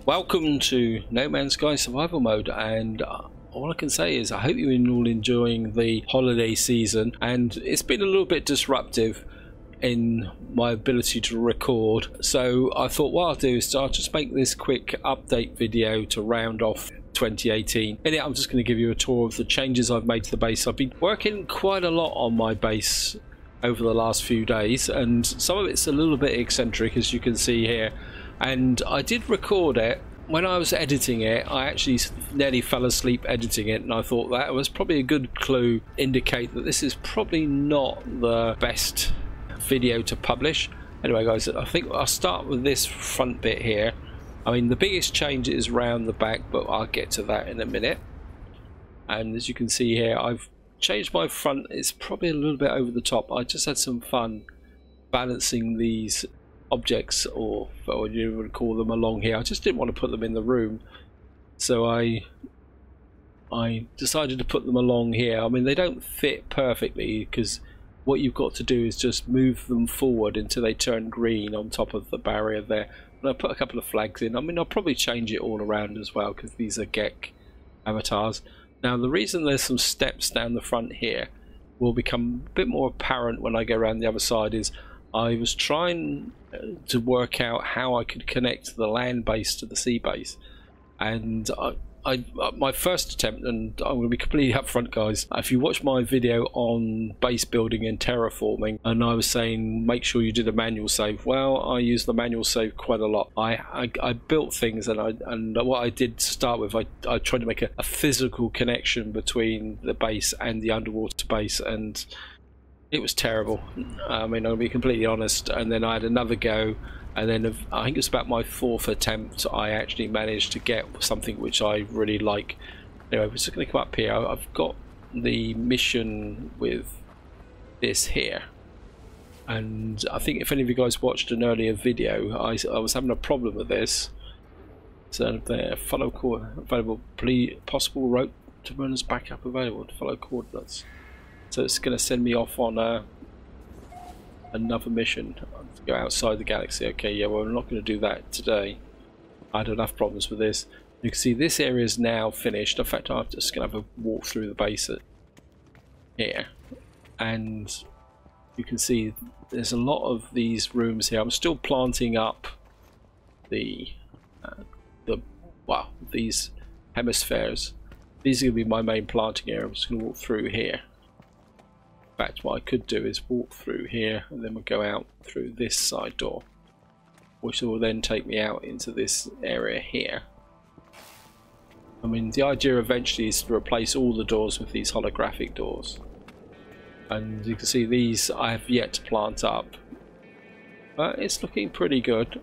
Welcome to No Man's Sky survival mode, and all I can say is I hope you're all enjoying the holiday season, and it's been a little bit disruptive in my ability to record, so I thought what I'll do is I'll just make this quick update video to round off 2018. In it I'm just going to give you a tour of the changes I've made to the base. I've been working quite a lot on my base over the last few days, and some of it's a little bit eccentric, as you can see here. And I did record it. When I was editing it, I actually nearly fell asleep editing it, and I thought that was probably a good clue, indicate that this is probably not the best video to publish. Anyway guys, I think I'll start with this front bit here. I mean, the biggest change is around the back, but I'll get to that in a minute. And as you can see here, I've changed my front. It's probably a little bit over the top. I just had some fun balancing these objects, or you would call them, along here. I just didn't want to put them in the room, so I decided to put them along here. I mean, they don't fit perfectly, because what you've got to do is just move them forward until they turn green on top of the barrier there. And I put a couple of flags in. I mean, I'll probably change it all around as well, because these are GEC avatars. Now, the reason there's some steps down the front here will become a bit more apparent when I go around the other side. Is I was trying to work out how I could connect the land base to the sea base, and my first attempt, and I'm going to be completely upfront guys, if you watch my video on base building and terraforming, and I was saying make sure you did a manual save, well, I used the manual save quite a lot. I built things, and what I did to start with, I tried to make a physical connection between the base and the underwater base, and it was terrible. I mean, I'll be completely honest. And then I had another go, and then I think it was about my fourth attempt I actually managed to get something which I really like. Anyway, we're just going to come up here. I've got the mission with this here, and I think if any of you guys watched an earlier video, I was having a problem with this. So there, follow available, possible route to runners backup available to follow coordinates. So it's going to send me off on another mission to go outside the galaxy. Okay, yeah, well, I'm not going to do that today. I had enough problems with this. You can see this area is now finished. In fact, I'm just going to have a walk through the base here. And you can see there's a lot of these rooms here. I'm still planting up these hemispheres. These are going to be my main planting area. I'm just going to walk through here. In fact, what I could do is walk through here, and then we'll go out through this side door, which will then take me out into this area here. I mean, the idea eventually is to replace all the doors with these holographic doors, and you can see these I have yet to plant up, but it's looking pretty good.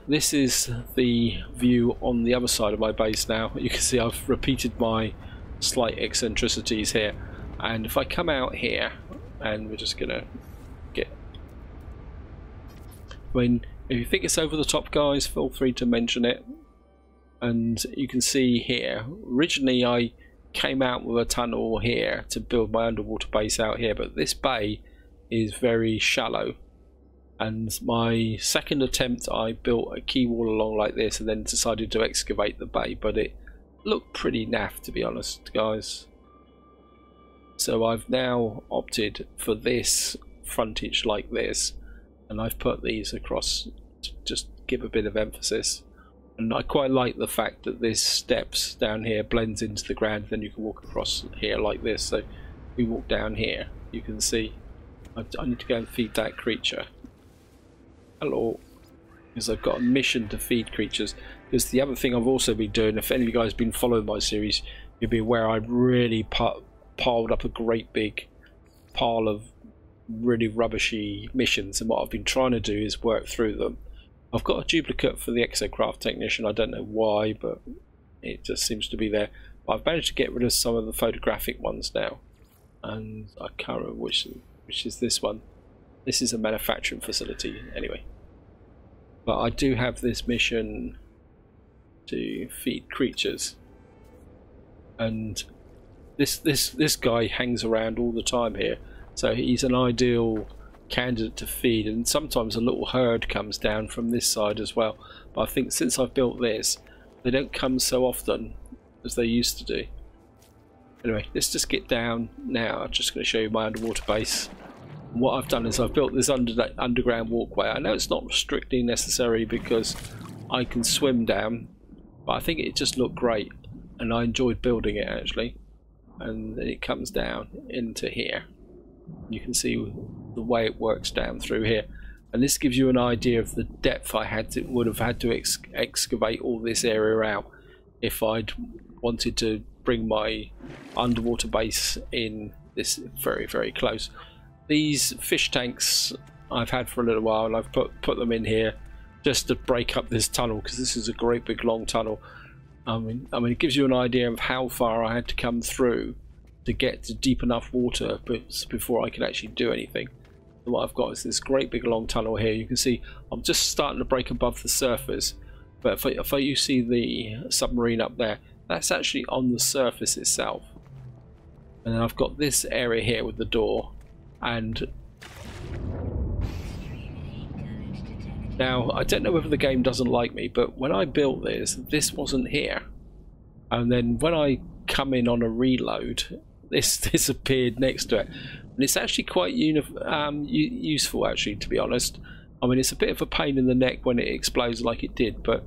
This is the view on the other side of my base now. You can see I've repeated my slight eccentricities here. And if I come out here, and we're just gonna get, I mean, if you think it's over the top guys, feel free to mention it. And you can see here, originally I came out with a tunnel here to build my underwater base out here, but this bay is very shallow, and my second attempt I built a quay wall along like this, and then decided to excavate the bay, but it looked pretty naff, to be honest guys. So I've now opted for this frontage like this, and I've put these across to just give a bit of emphasis. And I quite like the fact that this steps down here blends into the ground, then you can walk across here like this. So we walk down here, you can see I need to go and feed that creature. Hello. Because I've got a mission to feed creatures. Because the other thing I've also been doing, if any of you guys have been following my series, you'll be aware I've really piled up a great big pile of really rubbishy missions, and what I've been trying to do is work through them. I've got a duplicate for the exocraft technician. I don't know why, but it just seems to be there. But I've managed to get rid of some of the photographic ones now, and I can't remember which is this one. This is a manufacturing facility anyway, but I do have this mission to feed creatures, and this guy hangs around all the time here, so he's an ideal candidate to feed, and sometimes a little herd comes down from this side as well. But I think since I've built this, they don't come so often as they used to do. Anyway, let's just get down now. I'm just going to show you my underwater base. And what I've done is I've built this underground walkway. I know it's not strictly necessary because I can swim down, but I think it just looked great and I enjoyed building it actually. And then it comes down into here. You can see the way it works down through here, and this gives you an idea of the depth I would have had to excavate all this area out if I'd wanted to bring my underwater base in this very close. These fish tanks I've had for a little while, and I've put them in here just to break up this tunnel because this is a great big long tunnel. I mean it gives you an idea of how far I had to come through to get to deep enough water before I could actually do anything. And what I've got is this great big long tunnel here. You can see I'm just starting to break above the surface, but if you see the submarine up there, that's actually on the surface itself. And then I've got this area here with the door, and now I don't know whether the game doesn't like me, but when I built this wasn't here, and then when I come in on a reload, this appeared next to it, and it's actually quite useful actually, to be honest. I mean, it's a bit of a pain in the neck when it explodes like it did, but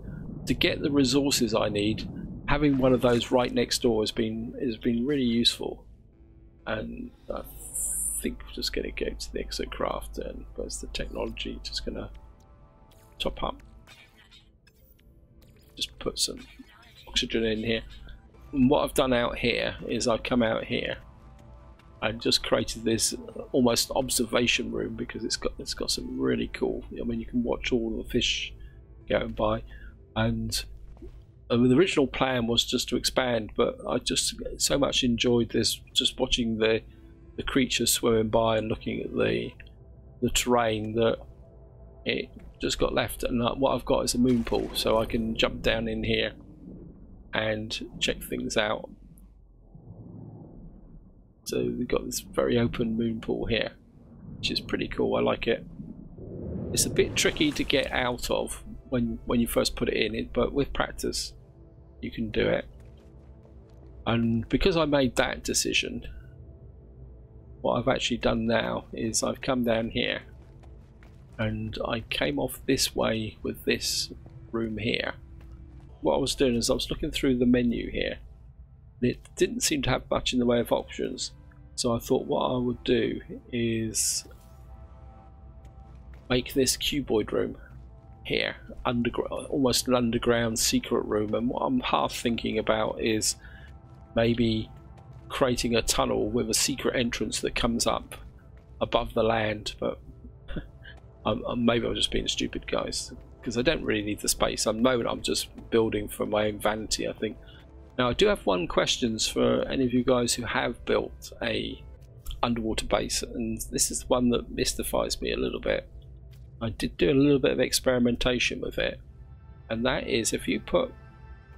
to get the resources I need, having one of those right next door has been really useful. And I think we're just going to go to the exocraft, and where's the technology? Just going to top up. Just put some oxygen in here. And what I've done out here is I've come out here and just created this almost observation room because it's got some really cool. I mean, you can watch all the fish going by, and I mean, the original plan was just to expand, but I just so much enjoyed this, just watching the creatures swimming by and looking at the terrain, that it just got left. And what I've got is a moon pool, so I can jump down in here and check things out. So we've got this very open moon pool here, which is pretty cool. I like it. It's a bit tricky to get out of when you first put it in, but with practice you can do it. And because I made that decision, what I've actually done now is I've come down here and I came off this way with this room here. What I was doing is I was looking through the menu here, and it didn't seem to have much in the way of options, so I thought what I would do is make this cuboid room here, almost an underground secret room. And what I'm half thinking about is maybe creating a tunnel with a secret entrance that comes up above the land, but maybe I'm just being stupid, guys, because I don't really need the space. At the moment I'm just building for my own vanity, I think. Now I do have one question for any of you guys who have built a underwater base, and this is one that mystifies me a little bit. I did do a little bit of experimentation with it, and that is, if you put,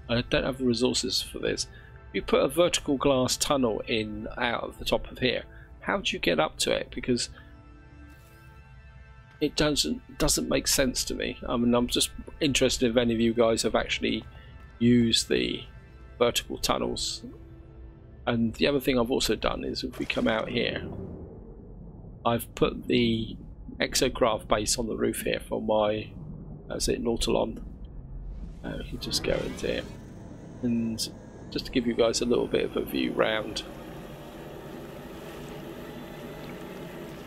I don't have the resources for this, if you put a vertical glass tunnel in out of the top of here, how do you get up to it? Because it doesn't make sense to me. I mean, I'm just interested if any of you guys have actually used the vertical tunnels. And the other thing I've also done is, if we come out here, I've put the exocraft base on the roof here for my, that's it, Nautilon. We can just go into here, and just to give you guys a little bit of a view round.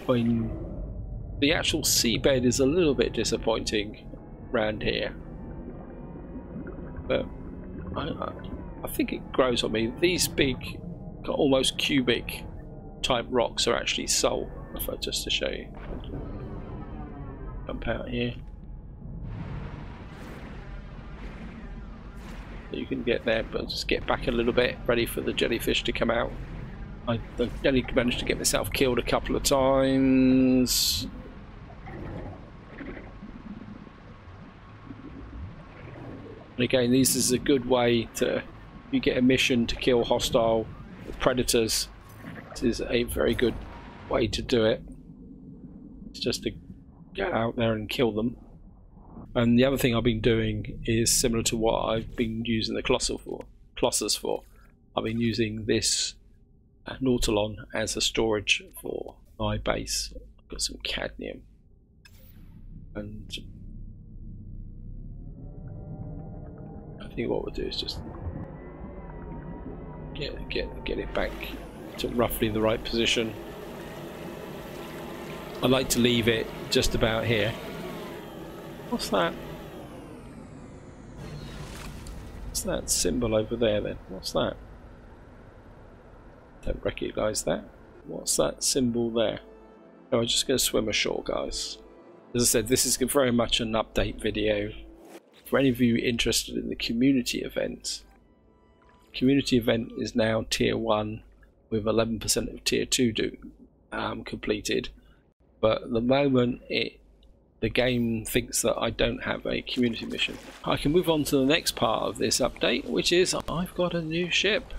When the actual seabed is a little bit disappointing round here, but I think it grows on me. These big, almost cubic type rocks are actually salt. Just to show you, jump out here, you can get there, but just get back a little bit, ready for the jellyfish to come out. I only managed to get myself killed a couple of times. And again, this is a good way to, if you get a mission to kill hostile predators, this is a very good way to do it. It's just to get out there and kill them. And the other thing I've been doing is similar to what I've been using the Colossus for. I've been using this Nautilon as a storage for my base. I've got some cadmium, and I think what we'll do is just get it back to roughly the right position. I like to leave it just about here. What's that? What's that symbol over there then? What's that? Don't recognise that. What's that symbol there? Oh, I'm just going to swim ashore, guys. As I said, this is very much an update video. For any of you interested in the community event, community event is now tier 1 with 11% of tier 2 completed. But at the moment the game thinks that I don't have a community mission. I can move on to the next part of this update, which is I've got a new ship.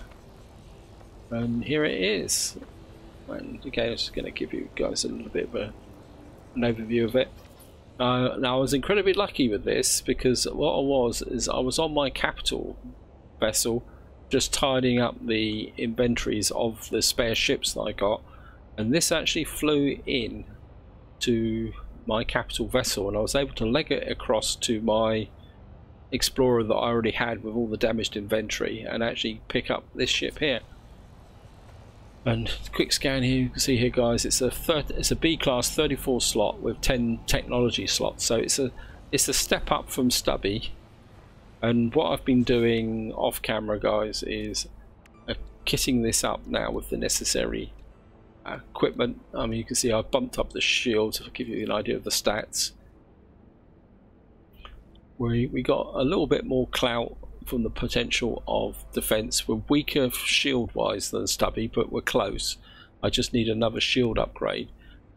And here it is. And again, I'm just going to give you guys a little bit of an overview of it. Now I was incredibly lucky with this, because what I was on my capital vessel just tidying up the inventories of the spare ships that I got, and this actually flew in to my capital vessel, and I was able to leg it across to my explorer that I already had with all the damaged inventory and actually pick up this ship here. And quick scan here, you can see here, guys, it's a B class 34 slot with 10 technology slots, so it's a step up from Stubby. And what I've been doing off camera, guys, is kitting this up now with the necessary equipment. I mean, you can see I've bumped up the shield to give you an idea of the stats. We got a little bit more clout from the potential of defense. We're weaker shield wise than Stubby, but we're close. I just need another shield upgrade.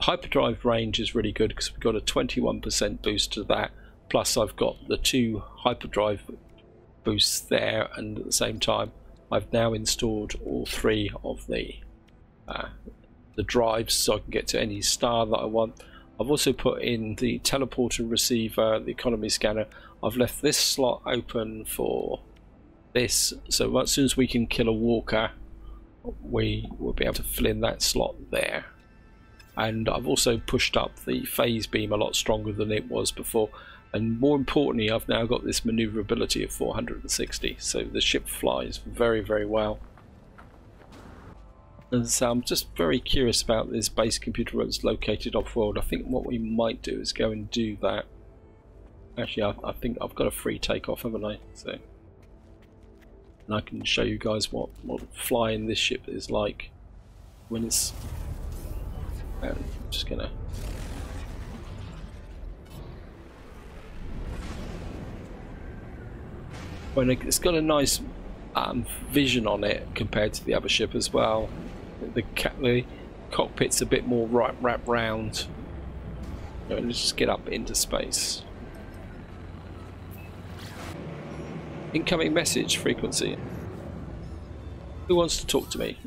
Hyperdrive range is really good because we've got a 21% boost to that, plus I've got the 2 hyperdrive boosts there, and at the same time I've now installed all 3 of the drives, so I can get to any star that I want. I've also put in the teleporter receiver, the economy scanner. I've left this slot open for this, so as soon as we can kill a walker, we will be able to fill in that slot there. And I've also pushed up the phase beam a lot stronger than it was before, and more importantly, I've now got this maneuverability of 460, so the ship flies very, very well. And so I'm just very curious about this base computer that's located off-world. I think what we might do is go and do that. Actually, I think I've got a free takeoff, haven't I? So, and I can show you guys what flying this ship is like when it's. I'm just gonna. When it's got a nice vision on it compared to the other ship as well. The cockpit's a bit more wrapped round. Let's just get up into space. Incoming message frequency. Who wants to talk to me?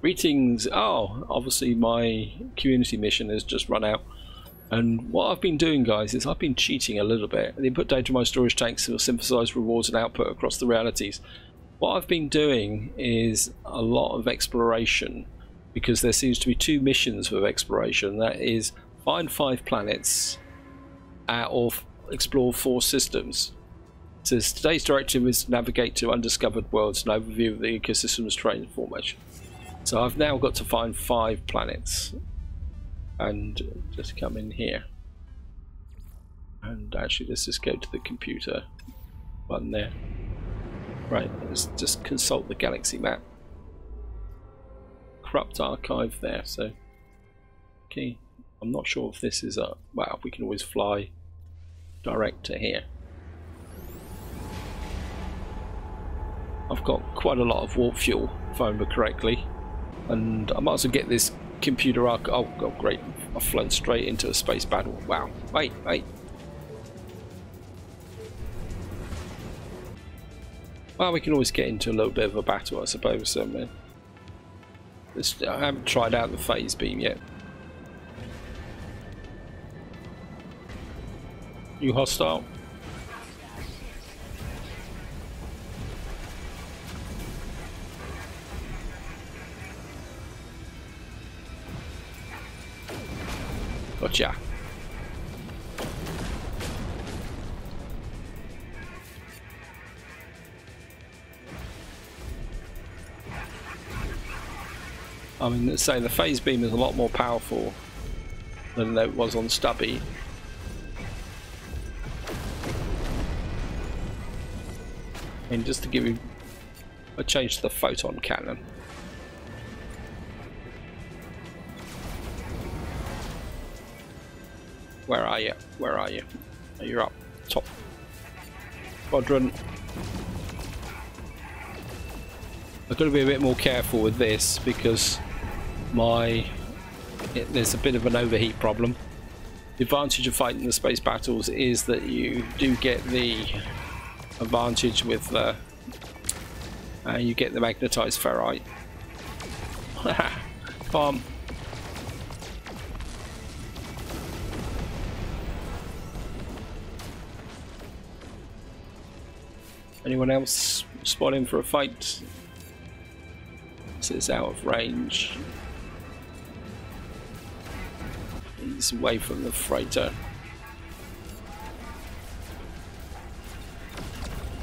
Greetings. Oh, obviously my community mission has just run out. And what I've been doing, guys, is I've been cheating a little bit. The input data to my storage tanks will synthesize rewards and output across the realities. What I've been doing is a lot of exploration, because there seems to be 2 missions with exploration. That is find 5 planets or explore 4 systems. It says today's directive is to navigate to undiscovered worlds and overview of the ecosystem's terrain formation. So I've now got to find 5 planets, and just come in here. And actually, let's just go to the computer button there. Right, let's just consult the galaxy map. Corrupt archive there, so okay. I'm not sure if this is a well, we can always fly direct to here. I've got quite a lot of warp fuel, if I remember correctly, and I might as well get this computer arc. Oh great, I've flown straight into a space battle. Wow, wait. Well, we can always get into a little bit of a battle, I suppose. I haven't tried out the phase beam yet. You hostile? Gotcha. I mean, let's say the phase beam is a lot more powerful than it was on Stubby. And just to give you a change to the photon cannon. Where are you? Where are you? Oh, you're up top quadrant. I've got to be a bit more careful with this because there's a bit of an overheat problem. The advantage of fighting the space battles is that you do get the advantage with the you get the magnetized ferrite. Come on. Anyone else spotting for a fight? This is out of range. He's away from the freighter.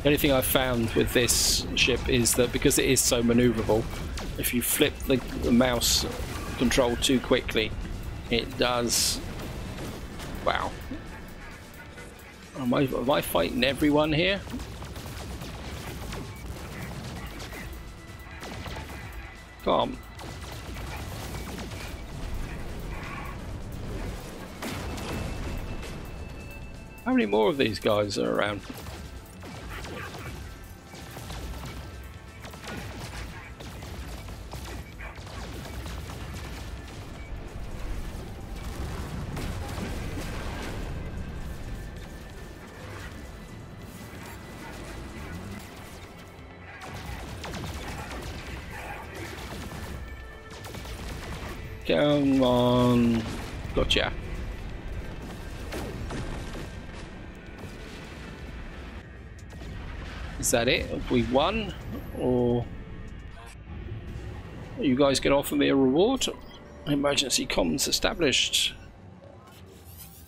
The only thing I've found with this ship is that because it is so maneuverable, if you flip the mouse control too quickly, it does. Wow. Am I fighting everyone here? Come on. How many more of these guys are around? Come on. Gotcha. Is that it? Have we won? Or are you guys going to offer me a reward? Emergency comms established.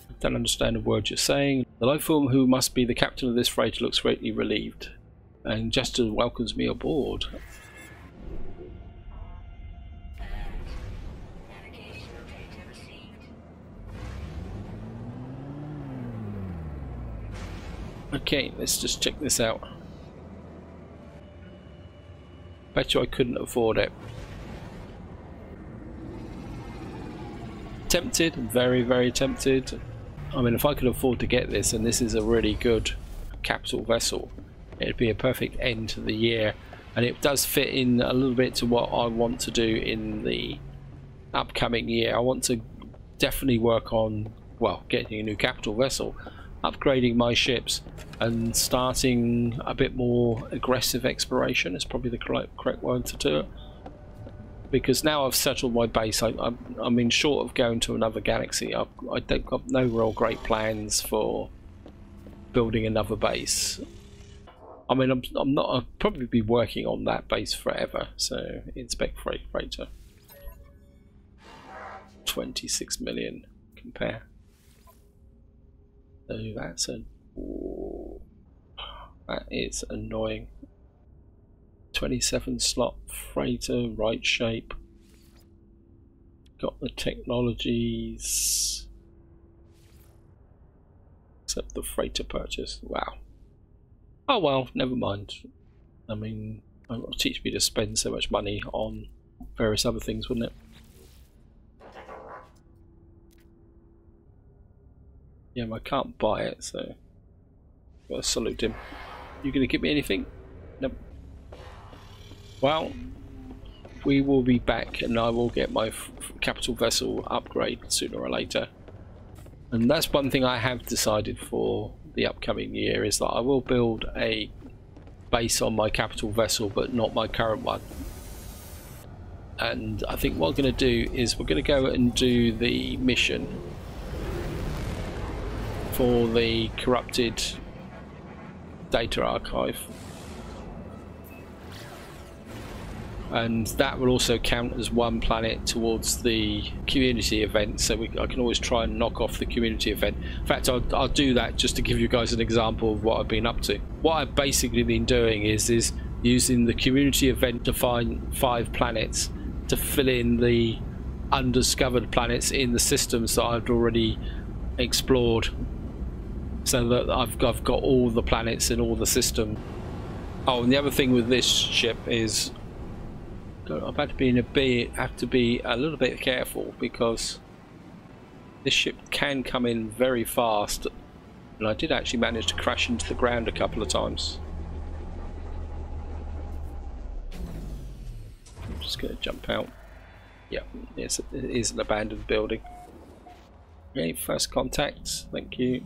I don't understand a word you're saying. The life form who must be the captain of this freighter looks greatly relieved and just welcomes me aboard. Okay, let's just check this out. Bet you I couldn't afford it. Tempted, very, very tempted. I mean, if I could afford to get this, and this is a really good capital vessel, it'd be a perfect end to the year. And it does fit in a little bit to what I want to do in the upcoming year. I want to definitely work on, well, getting a new capital vessel, upgrading my ships, and starting a bit more aggressive exploration is probably the correct word to do it. Because now I've settled my base, I mean, short of going to another galaxy, I don't got no real great plans for building another base. I mean, I'm not. I'll probably be working on that base forever. So inspect freighter. 26 million. Compare. So that's a. Ooh, that is annoying. 27 slot freighter, right shape. Got the technologies. Except the freighter purchase. Wow. Oh well, never mind. I mean, it will teach me to spend so much money on various other things, wouldn't it? Yeah, I can't buy it, so gotta salute him. You gonna give me anything? Nope. Well, we will be back, and I will get my capital vessel upgrade sooner or later. And that's one thing I have decided for the upcoming year, is that I will build a base on my capital vessel, but not my current one. And I think what I'm going to do is we're going to go and do the mission for the corrupted data archive, and that will also count as one planet towards the community event, so I can always try and knock off the community event. In fact, I'll do that just to give you guys an example of what I've been up to. What I've basically been doing is using the community event to find 5 planets to fill in the undiscovered planets in the systems that I've already explored, so that I've got all the planets in all the systems. Oh, and the other thing with this ship is I've had to be a little bit careful, because this ship can come in very fast, and I did actually manage to crash into the ground a couple of times. I'm just going to jump out. Yeah, it is an abandoned building. Okay, first contact, thank you.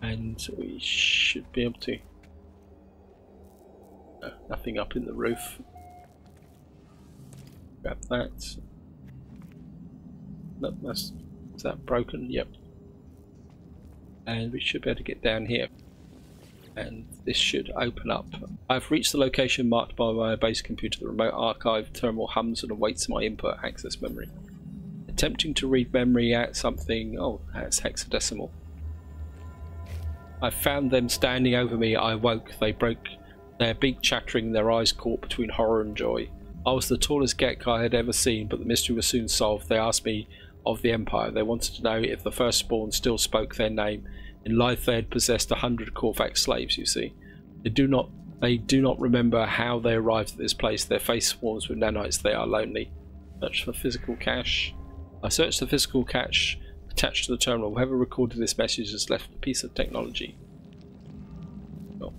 And we should be able to... nothing up in the roof. Grab that. Nope, is that broken? Yep. And we should be able to get down here. And this should open up. I've reached the location marked by my base computer. The remote archive terminal hums and awaits my input access memory. Attempting to read memory at something. Oh, that's hexadecimal. I found them standing over me. I woke. They broke, their beak chattering, their eyes caught between horror and joy. I was the tallest Gek I had ever seen, but the mystery was soon solved. They asked me of the Empire. They wanted to know if the firstborn still spoke their name. In life they had possessed 100 Corvax slaves, you see. They do not remember how they arrived at this place. Their face swarms with nanites. They are lonely. Search for physical cache. I searched the physical cache attached to the terminal. Whoever recorded this message has left a piece of technology. Oh.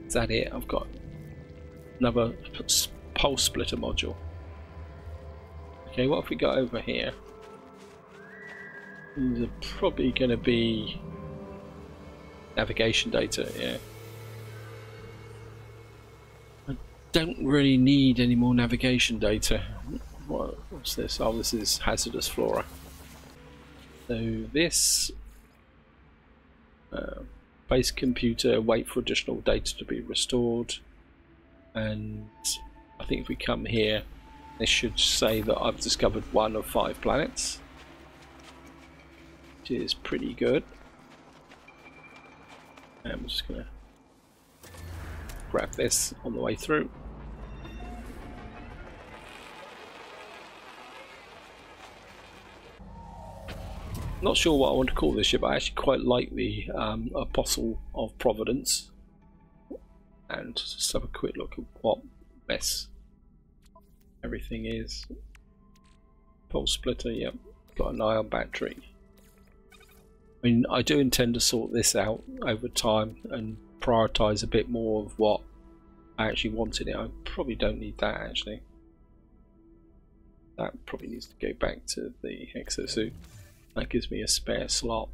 Is that it? I've got another pulse splitter module. Okay, what have we got over here? These are probably going to be navigation data, yeah. I don't really need any more navigation data. What's this? Oh, this is hazardous flora. So this base computer, wait for additional data to be restored, and I think if we come here, this should say that I've discovered 1 of 5 planets, which is pretty good. And I'm just gonna grab this on the way through. Not sure what I want to call this ship. I actually quite like the Apostle of Providence. And just have a quick look at what mess everything is. Pulse splitter, yep. Got an ion battery. I mean, I do intend to sort this out over time and prioritise a bit more of what I actually want in it. I probably don't need that actually. That probably needs to go back to the exosuit. That gives me a spare slot.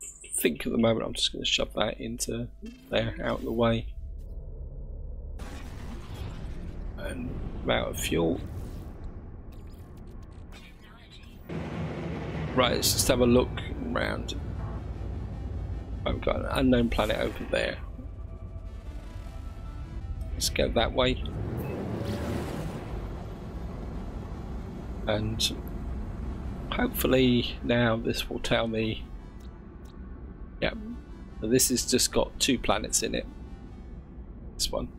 I think at the moment I'm just going to shove that into there, out of the way. And I'm out of fuel. Right, let's just have a look around. I've got an unknown planet over there. Let's go that way. And hopefully now this will tell me, yeah, this has just got 2 planets in it. This one.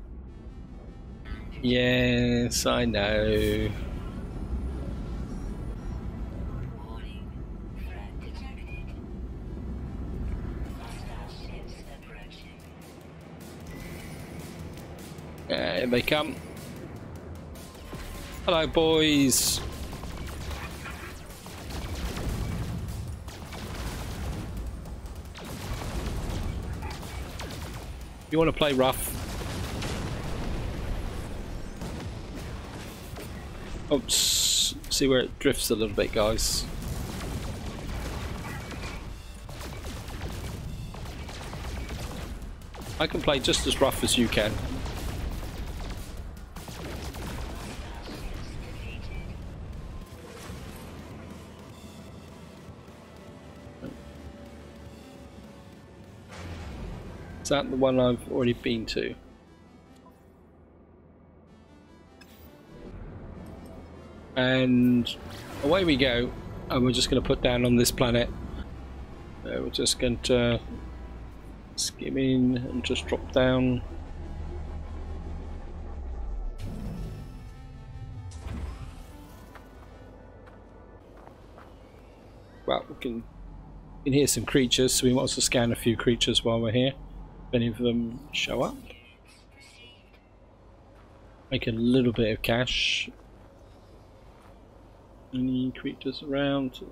Yes, I know. Here they come. Hello, boys. You want to play rough? Oops. See where it drifts a little bit, guys. I can play just as rough as you can. Is that the one I've already been to? And away we go. And we're just going to put down on this planet. We're just going to skim in and just drop down. Well, we can hear some creatures, so we might as well scan a few creatures while we're here. If any of them show up. Make a little bit of cash. Any creatures around?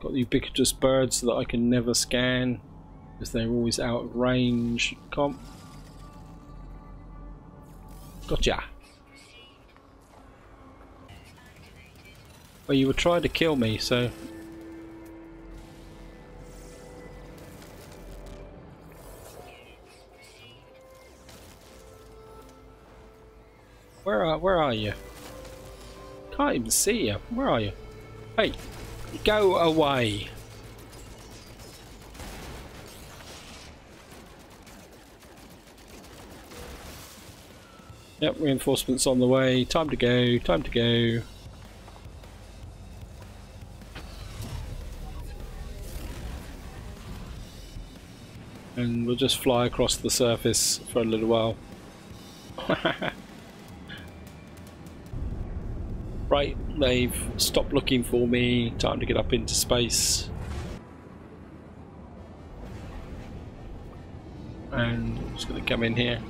Got the ubiquitous birds that I can never scan because they're always out of range. Comp. Gotcha. Well, you were trying to kill me, so. Where are you? Can't even see you. Where are you? Hey, go away. Yep, reinforcements on the way. Time to go. Time to go. And we'll just fly across the surface for a little while. Right, they've stopped looking for me. Time to get up into space. And I'm just going to come in here.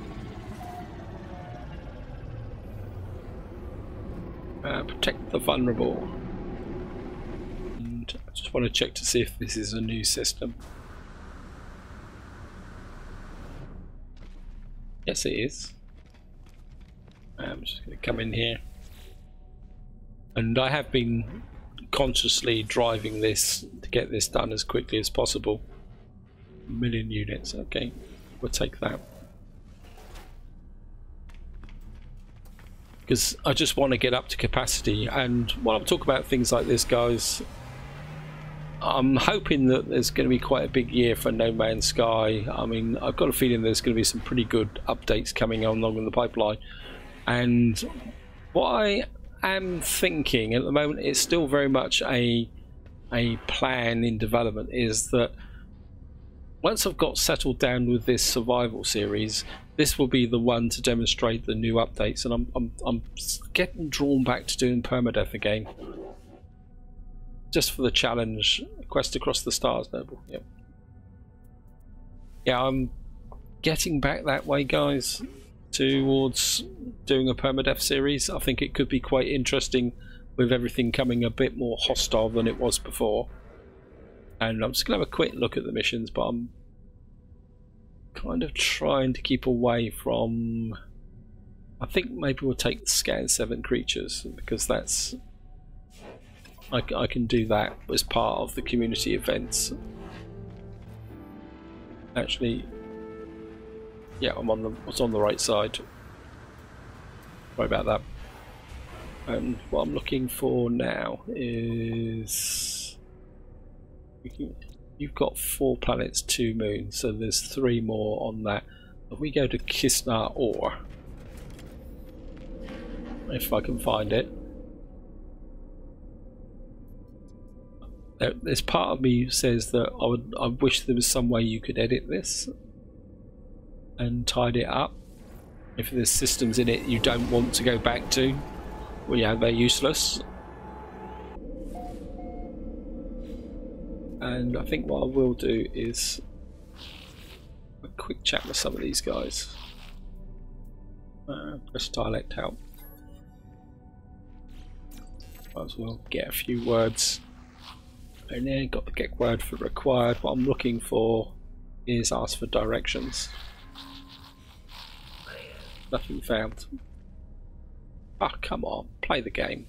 Protect the vulnerable. And I just want to check to see if this is a new system. Yes, it is. I'm just going to come in here. And I have been consciously driving this to get this done as quickly as possible. 1 million units, okay, we'll take that. Because I just want to get up to capacity, and while I'm talking about things like this, guys, I'm hoping that there's going to be quite a big year for No Man's Sky. I mean, I've got a feeling there's going to be some pretty good updates coming along in the pipeline. And what I am thinking at the moment, it's still very much a plan in development, is that once I've got settled down with this survival series, this will be the one to demonstrate the new updates. And I'm getting drawn back to doing permadeath again, just for the challenge. Quest across the stars, Noble. Yep. Yeah, I'm getting back that way, guys, towards doing a permadeath series. I think it could be quite interesting with everything coming a bit more hostile than it was before. And I'm just going to have a quick look at the missions, but I'm kind of trying to keep away from... I think maybe we'll take the scan 7 creatures, because that's... I can do that as part of the community events. Actually, yeah, I was on the right side. Sorry about that. And what I'm looking for now is... You've got 4 planets, 2 moons, so there's 3 more on that. If we go to Kisnar Ore, if I can find it. There's part of me says that I wish there was some way you could edit this and tidy it up. If there's systems in it you don't want to go back to, well, yeah, they're useless. And I think what I will do is a quick chat with some of these guys. Press dialect help. Might as well get a few words. And then got the get word for required. What I'm looking for is ask for directions. Nothing found. Ah, come on, play the game.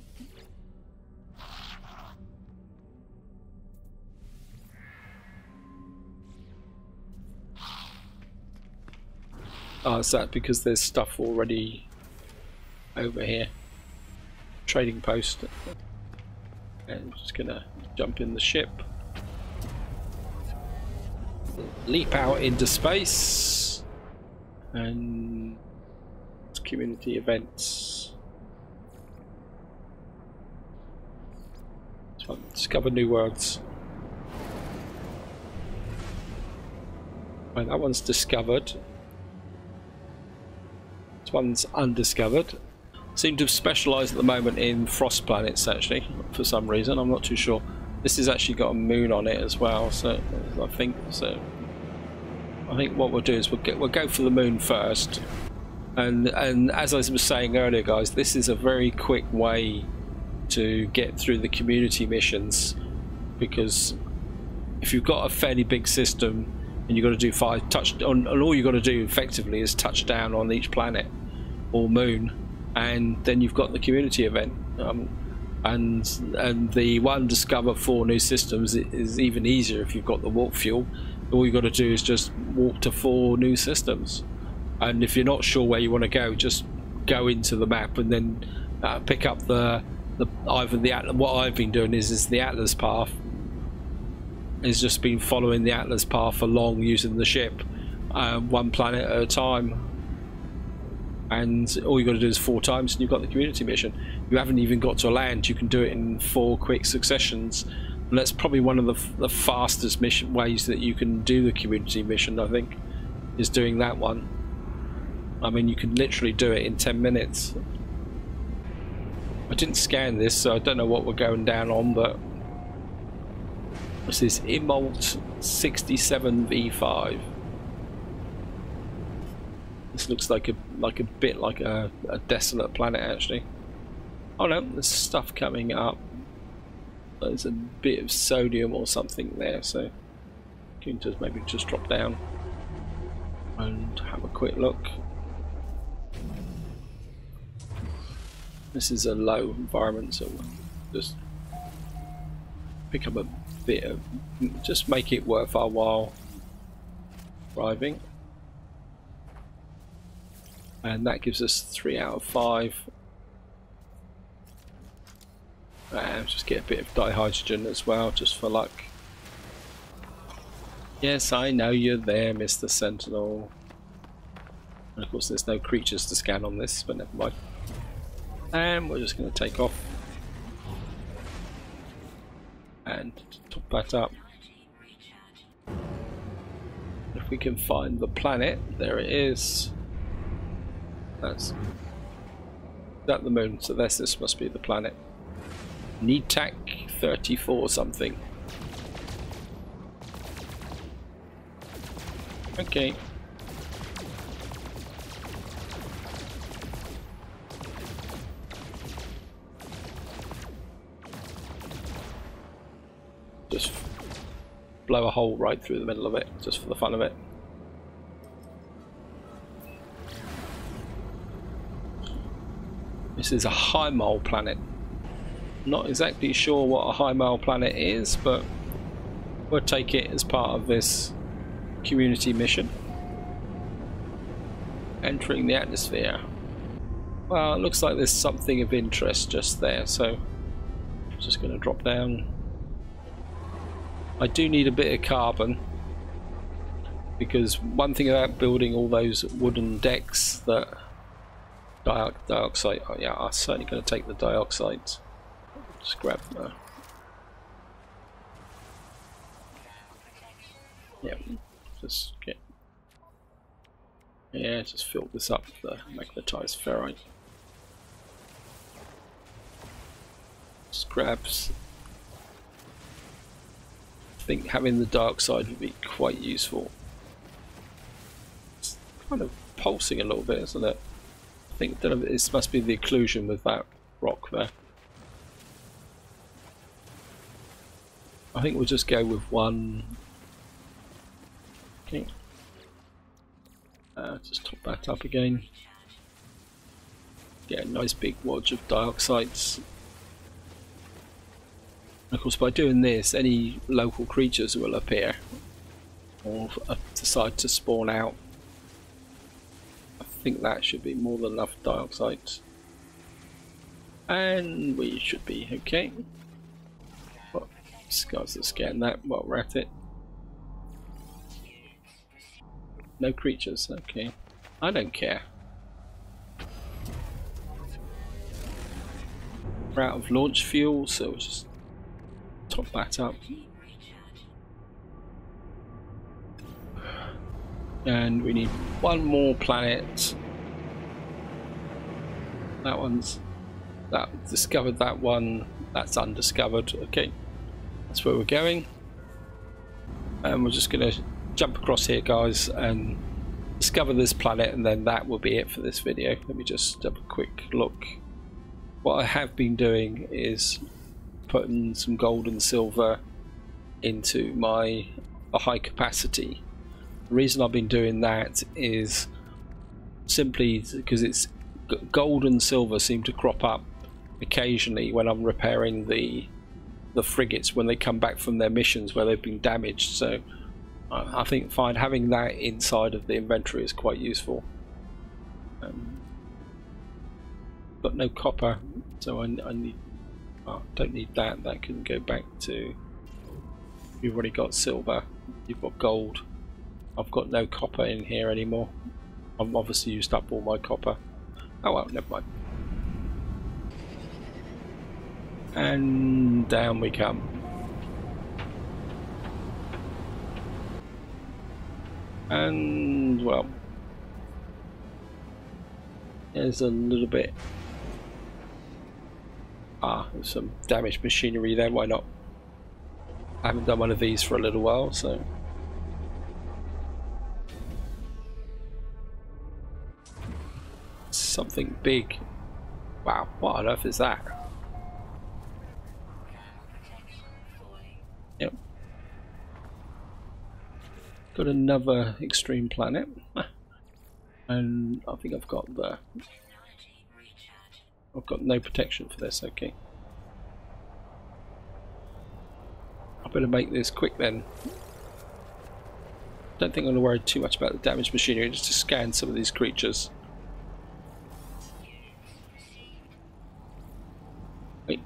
Oh, is that because there's stuff already over here? Trading post. And I'm just gonna jump in the ship. Leap out into space. And community events. Discover new worlds. Right, that one's discovered. This one's undiscovered. Seem to have specialised at the moment in frost planets, actually, for some reason. I'm not too sure. This has actually got a moon on it as well, so I think what we'll do is we'll go for the moon first. And as I was saying earlier, guys, this is a very quick way to get through the community missions, because if you've got a fairly big system and you've got to do 5 touch on, and all you've got to do effectively is touch down on each planet or moon, and then you've got the community event. And the one discover 4 new systems is even easier if you've got the warp fuel. All you've got to do is just walk to 4 new systems, and if you're not sure where you want to go, just go into the map and then pick up what I've been doing is the Atlas path. It's just been following the Atlas path along using the ship, 1 planet at a time, and all you got to do is 4 times and you've got the community mission. You haven't even got to land. You can do it in 4 quick successions, and that's probably one of the fastest mission ways that you can do the community mission, I think, is doing that one. I mean, you can literally do it in 10 minutes. I didn't scan this, so I don't know what we're going down on, but this is Imalt 67V5. This looks like a bit like a desolate planet, actually. Oh no, there's stuff coming up. There's a bit of sodium or something there, so you can just maybe just drop down and have a quick look. This is a low environment, so we'll just pick up a bit of, just make it worth our while driving. And that gives us 3 out of 5. And just get a bit of dihydrogen as well, just for luck. Yes, I know you're there, Mr. Sentinel. And of course there's no creatures to scan on this, but never mind. And we're just going to take off and top that up. If we can find the planet, there it is. That's that the moon, so this must be the planet. NETAC 34 something. Okay. Just blow a hole right through the middle of it, just for the fun of it. This is a high mole planet. Not exactly sure what a high mole planet is, but we'll take it as part of this community mission. Entering the atmosphere. Well, it looks like there's something of interest just there, so I'm just going to drop down. I do need a bit of carbon, because one thing about building all those wooden decks that dioxide, oh yeah, I'm certainly going to take the dioxide. Just grab the, yeah, just get, yeah, just fill this up with the magnetized ferrite. Scraps. I think having the dark side would be quite useful. It's kind of pulsing a little bit, isn't it? I think that this must be the occlusion with that rock there. I think we'll just go with 1. Okay. Just top that up again. Get a nice big wodge of dioxides. And of course, by doing this, any local creatures will appear or decide to spawn out. I think that should be more than enough dioxides. And we should be okay. Well, guys, let's scan that while we're at it. No creatures, okay. I don't care. We're out of launch fuel, so we'll just top that up. And we need one more planet. That discovered that one. That's undiscovered. Okay, that's where we're going. And we're just going to jump across here, guys, and discover this planet, and then that will be it for this video. Let me just have a quick look. What I have been doing is putting some gold and silver into my high capacity. The reason I've been doing that is simply because it's gold and silver seem to crop up occasionally when I'm repairing the frigates when they come back from their missions where they've been damaged. So I think having that inside of the inventory is quite useful. Got no copper, so I need. Oh, don't need that. That can go back to. You've already got silver. You've got gold. I've got no copper in here anymore. I've obviously used up all my copper. Oh well, never mind. And down we come. And well, there's a little bit. There's some damaged machinery there. Why not? I haven't done one of these for a little while, so. Something big. Wow, what on earth is that? Yep. Got another extreme planet. And I think I've got no protection for this. Okay. I better make this quick then. Don't think I'm going to worry too much about the damaged machinery, just to scan some of these creatures. Wait,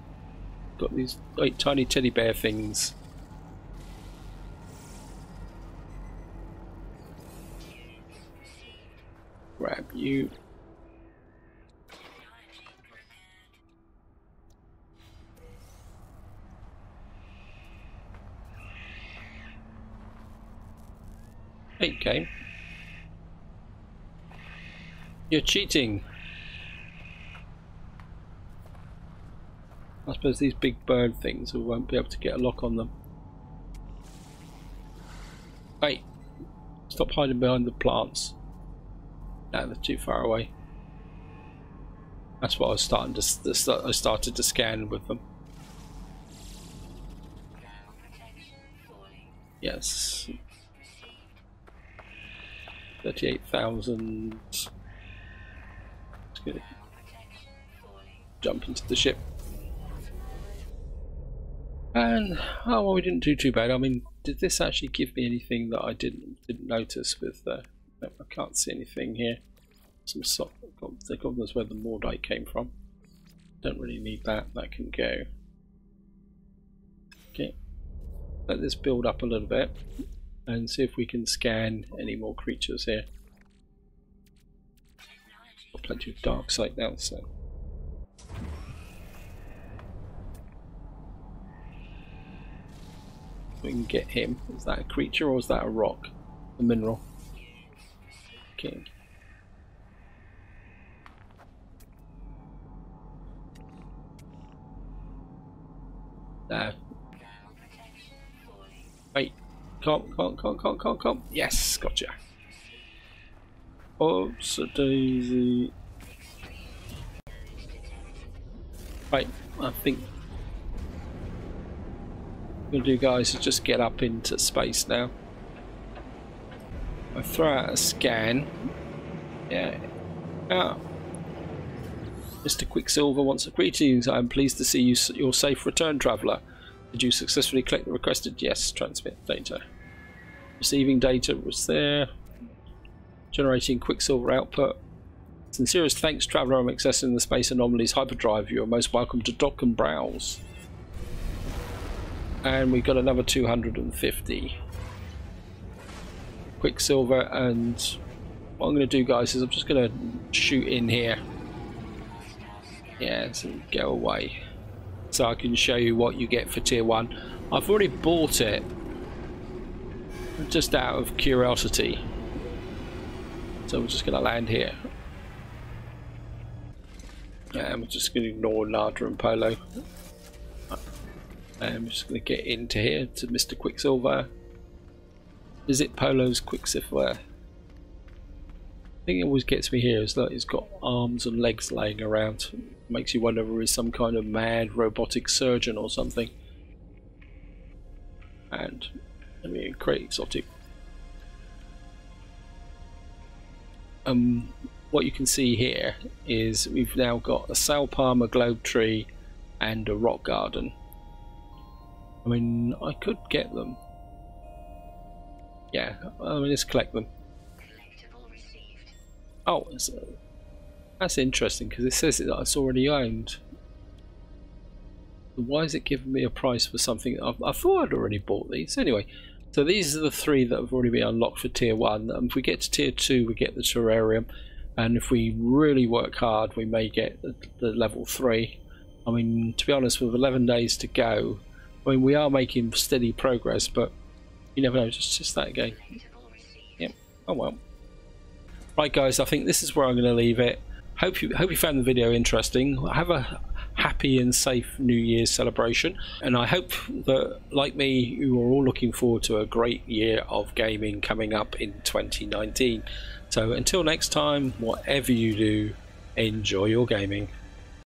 got these tiny teddy bear things. Grab you. Okay. You're cheating. I suppose these big bird things we won't be able to get a lock on them. Hey, stop hiding behind the plants. No, they're too far away. That's what I was starting to. I started to scan with them. Yes. 38,000. Let's get it. Jump into the ship. And oh well, we didn't do too bad. I mean, did this actually give me anything that I didn't notice with the? No, I can't see anything here. Some soft. The goodness where the Mordite came from. Don't really need that. That can go. Okay. Let this build up a little bit and see if we can scan any more creatures here. Got plenty of dark sight now, so. We can get him. Is that a creature or is that a rock? A mineral? Okay. Wait. Come. Yes, gotcha. Oops, a daisy. Right, I think what we'll do, guys, is just get up into space now. I throw out a scan. Yeah. Mr. Quicksilver wants a greetings. I am pleased to see you. Your safe return, traveller. Did you successfully collect the requested? Yes. Transmit data. Receiving data was there. Generating Quicksilver output. Sincerest thanks, traveller. I'm accessing the Space Anomalies hyperdrive. You are most welcome to dock and browse. And we got another 250 Quicksilver, and what I'm going to do, guys, is I'm just going to shoot in here. Yeah, so go away. So I can show you what you get for tier 1. I've already bought it just out of curiosity. So we're just going to land here. And we're just going to ignore Nada and Polo. And we're just going to get into here to Mr. Quicksilver. Visit Polo's Quicksilver. The thing that always gets me here is that he's got arms and legs laying around. Makes you wonder if he's some kind of mad robotic surgeon or something. And I mean, great exotic. What you can see here is we've now got a Sal Palmer globe tree and a rock garden. I mean, I could get them. Yeah, I mean, let's collect them. Oh, that's interesting because it says that it's already owned. Why is it giving me a price for something? I thought I'd already bought these. Anyway, so these are the 3 that have already been unlocked for tier 1. If we get to tier 2, we get the terrarium, and if we really work hard, we may get the level 3. I mean, to be honest, with 11 days to go, I mean, we are making steady progress, but you never know. It's just that again. Yep. Oh well. Right, guys, I think this is where I'm going to leave it. Hope you found the video interesting. Have a happy and safe New Year's celebration, and I hope that, like me, you are all looking forward to a great year of gaming coming up in 2019. So until next time, whatever you do, enjoy your gaming.